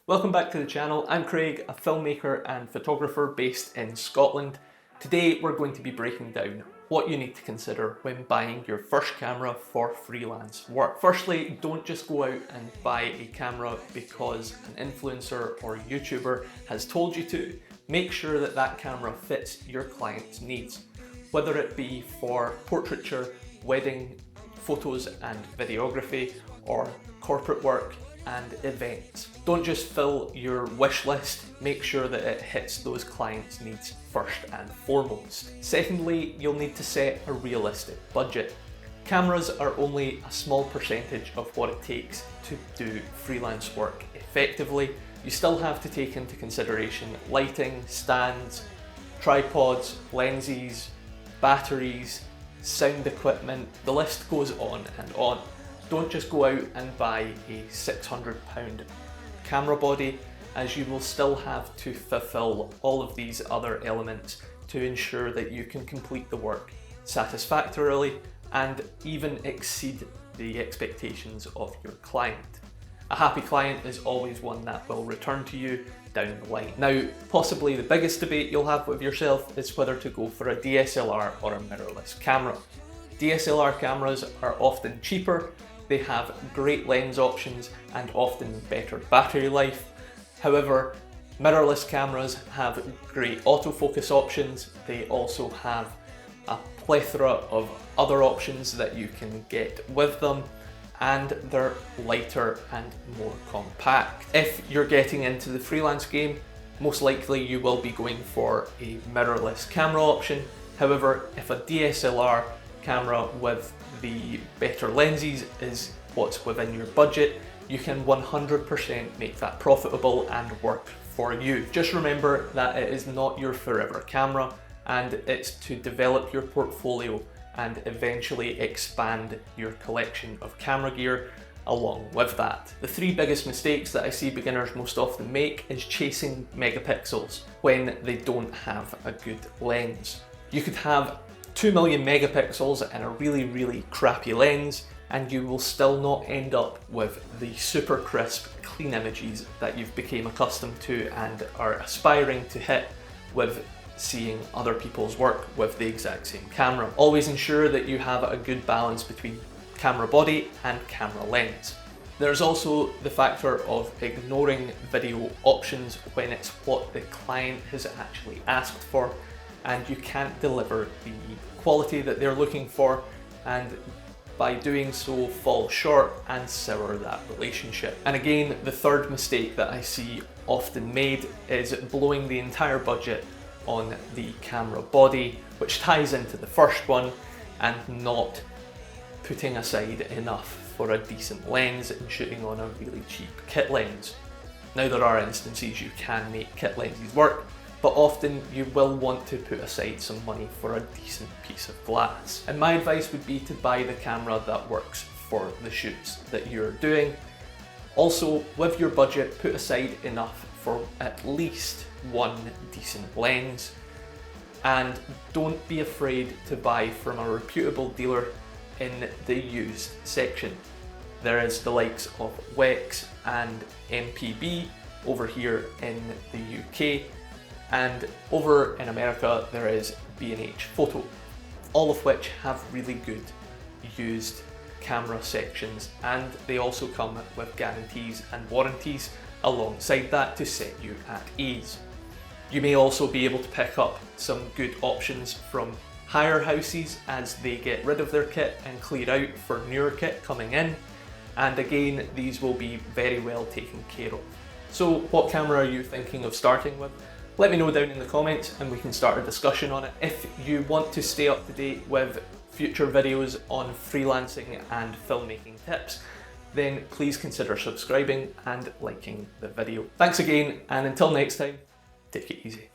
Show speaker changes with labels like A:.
A: Welcome back to the channel. I'm Craig, a filmmaker and photographer based in Scotland. Today we're going to be breaking down what you need to consider when buying your first camera for freelance work. Firstly, don't just go out and buy a camera because an influencer or YouTuber has told you to. Make sure that that camera fits your client's needs, whether it be for portraiture, wedding photos and videography, or corporate work and events. Don't just fill your wish list, make sure that it hits those clients' needs first and foremost. Secondly, you'll need to set a realistic budget. Cameras are only a small percentage of what it takes to do freelance work effectively. You still have to take into consideration lighting, stands, tripods, lenses, batteries, sound equipment, the list goes on and on. Don't just go out and buy a £600 camera body, as you will still have to fulfill all of these other elements to ensure that you can complete the work satisfactorily and even exceed the expectations of your client. A happy client is always one that will return to you down the line. Now, possibly the biggest debate you'll have with yourself is whether to go for a DSLR or a mirrorless camera. DSLR cameras are often cheaper, they have great lens options and often better battery life. However, mirrorless cameras have great autofocus options. They also have a plethora of other options that you can get with them, and they're lighter and more compact. If you're getting into the freelance game, most likely you will be going for a mirrorless camera option. However, if a DSLR camera with the better lenses is what's within your budget, you can 100% make that profitable and work for you. Just remember that it is not your forever camera, and it's to develop your portfolio and eventually expand your collection of camera gear along with that. The three biggest mistakes that I see beginners most often make is chasing megapixels when they don't have a good lens. You could have 2 million megapixels and a really crappy lens, and you will still not end up with the super crisp, clean images that you've become accustomed to and are aspiring to hit with seeing other people's work with the exact same camera. Always ensure that you have a good balance between camera body and camera lens. There's also the factor of ignoring video options when it's what the client has actually asked for, and you can't deliver the quality that they're looking for, and by doing so fall short and sour that relationship. And again, the third mistake that I see often made is blowing the entire budget on the camera body, which ties into the first one, and not putting aside enough for a decent lens and shooting on a really cheap kit lens. Now, there are instances you can make kit lenses work, but often you will want to put aside some money for a decent piece of glass. And my advice would be to buy the camera that works for the shoots that you're doing. Also, with your budget, put aside enough for at least one decent lens, and don't be afraid to buy from a reputable dealer in the used section. There is the likes of Wex and MPB over here in the UK, and over in America there is B&H Photo, all of which have really good used camera sections, and they also come with guarantees and warranties alongside that to set you at ease. You may also be able to pick up some good options from hire houses as they get rid of their kit and clear out for newer kit coming in, and again, these will be very well taken care of. So what camera are you thinking of starting with? Let me know down in the comments and we can start a discussion on it. If you want to stay up to date with future videos on freelancing and filmmaking tips, then please consider subscribing and liking the video. Thanks again, and until next time, take it easy.